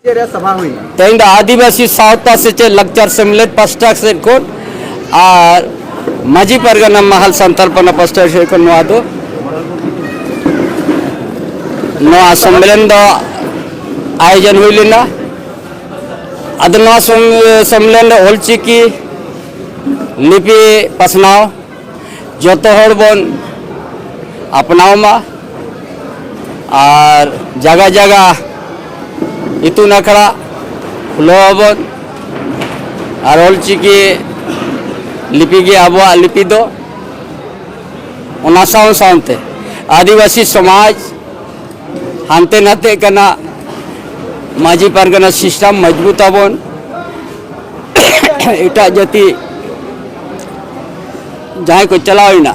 सभा हुई तेज आदिवासी सावता से लक्चर सेमलेट पास्टा से को और माजी परगना महल संतल्पना पास्टा से को सम्मेलन आयोजन हुई लेना सम्मेलन ओलचिकी लिपि पासनाव जो बन अपनावमा और जगह जगह इतुन आखड़ा खुलवाबन और ओलचिकी लिपि गे आबुआ लिपि दो ओना सावते आदिवासी समाज हानते नाते कना माजी पारगना सिस्टम मजबूत आबन एटा जाति जहाँ को चलावना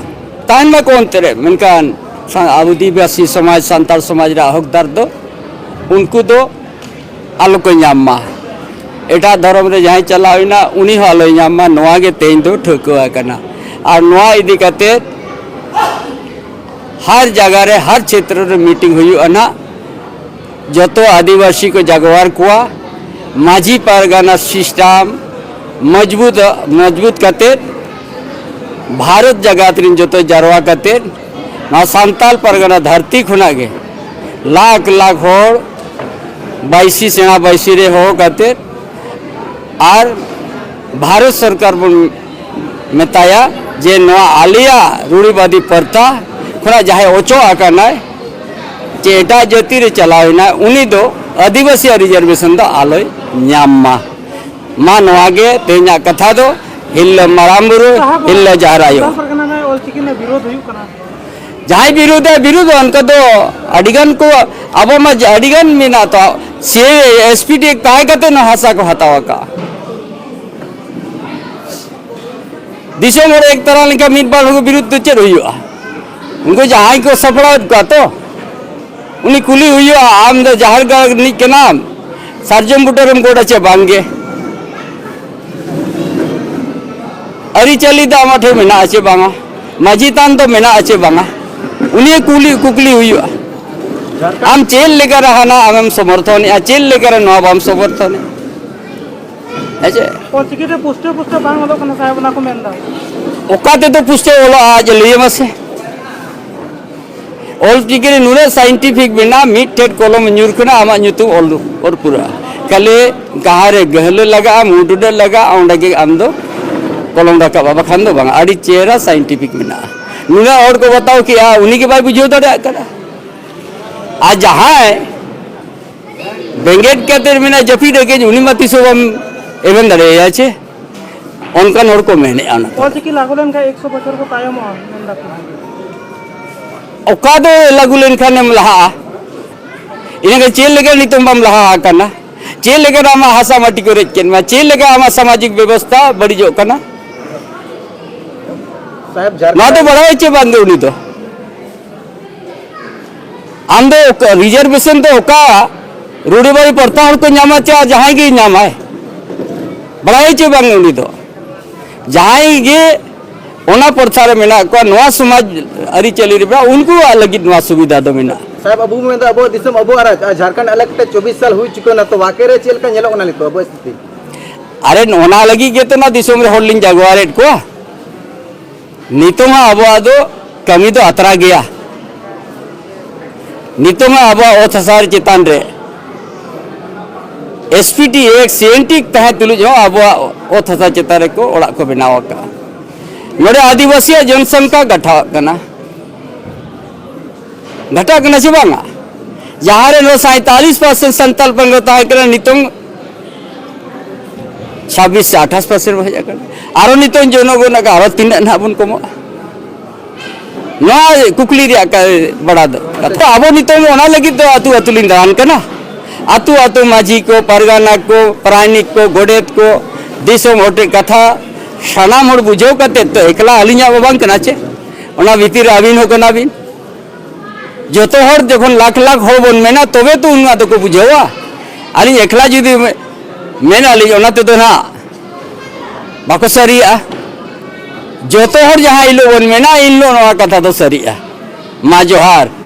तान में कौन तेरे मनकान आदिवासी समाज सांताल समाज रा हकदार दो उनको दो आलो को नामा एटा धर्म रे जहाँ चलावना उनी आलो नामा नवा गे तेज दो ठोकवा कना और नवा इदी कते हर जगह रे हर क्षेत्र रे मीटिंग हुई अना जतो आदिवासी को जागवार कुआ माजी पारगाना सिस्टम मजबूत कते भारत जगत रिन जतो जारवा कते ना सांताल परगना धरती खुना गे लाख लाख होड़ बाईसी सेना बाईसी रे हो कते और भारत सरकार बन मेताया जे नवा आलिया रूढ़ीवादी प्रथा खुना जहाँ ओचो आकाना जे एटा जाति रे चलावना उनी दो आदिवासी रिजर्वेशन दो आलोय न्यामा मा नवागे तेना कथा दो हिल्ला मारामुरु हिल्ला जारायो जहाँ विरोध है विरोध उनका दो अडिगन को अब मा अडिगन मीना तो से एसपीटी काय कते न हासा को हतावा का दिसों में एक तरह का मीट बार को विरोध तो चल हुआ उनको जहाँ को सफड़ा का तो उन्हीं कुली हुई आम दो जहर का के नाम सार्जम बुटरम कोड़ा चे बांगे अरी चली दा मठे मेना आचे बांगा माजीतान तो मेना आचे बांगा उन्हीं कुकली हुई आम चेल लेकर रहना आम समर्थन या चेल लेकर नवाब आम समर्थन ऐसे ओलचिकी पुष्टे पुष्टे बांग वालों को साहब ना को मेंदा ओकाते तो पुष्टे वाला आज लिए मसे ओलचिकी नुरे साइंटिफिक बिना मीट टेट कलम न्यूरकना आमा न्यूतु ओल और पूरा कले कहारे गहले लगा मुडुडे लगा औंडा के आम दो कलम रखा बाबा खान दो बांगा आड़ी चेहरा साइंटिफिक बिना नुरे और को बताओ कि उन्हीं के बारे बुझो दड़े करा आज जहाँ बेंगेट कहते बिना जफी देखे उन्हीं मती सोबम एवं दड़े याचे उनका नोर को मैंने आना ओलचिकी लागुलन का 100 बछर को तायम मेंदा ओका दो लागुलन खाने में लहा इन्हें चेल लेकर नहीं तुम बम लहा करना चेल लेकर आमा हासा माटी को रेचन में चेल लेकर आमा सामाजिक व्यवस्था बड़ी जो करना ना तो बड़ा है चे बांधे उन्हीं तो आम दो रिजर्वेशन तो ओका रूढ़ी बारी पड़ता और को नामा चा जहाँ की नामा है बड़ा है चे बांधे उन्हीं तो जहाँ ये ओना प्रचार मेना को नवा समाज अरी चली रे उनको अलग नवा सुविधा दो मेना साहब अबू में अबो दिसम अबो झारखंड अलग ते 24 साल हुई चुको ना तो वाके रे चेल का नेलो ओना लितो अबो स्थिति अरे ओना लगी गे तो ना दिसम रे होल्डिंग जागवारेट को नितोंगा अबो आदो कमी तो अतरा गया नितोंगा अबो ओथसार चितान रे एसपीटी एक सेंटिक तहे तुलु जो अबो ओथसा चितारे को ओड़ा को बनावा का नोड़े आदिवासी जनसंख्या घटा से बांगा जहाँ रे 47% संताल पंगता है करे नितोंग 26 से 28% हो जाकर आरो नितोंग जोनो को ना आरो तीन ना बन को ना कुकली रे का बड़ा दो तो आबो नितोंग ओना लगी तो आतु अतुलिन दान कना आतु आतु माजी को परगाना को प्राणिक को गोडेत को दिसोम होटे कथा सानाम होड़ बुझाव कते तो एकला अलिया बाबां कना चे ओना भीतर आबिन हो कना बिन जो तो हर जखन लाख लाख हो बन मेना तबे तो उनका तो को बुझावा अली एकला जुदी मेना ली ओना तो ना बाको सरिया जो तो हर जहाँ इलो बन मेना इलो नवा कथा तो सरिया मा जोहार।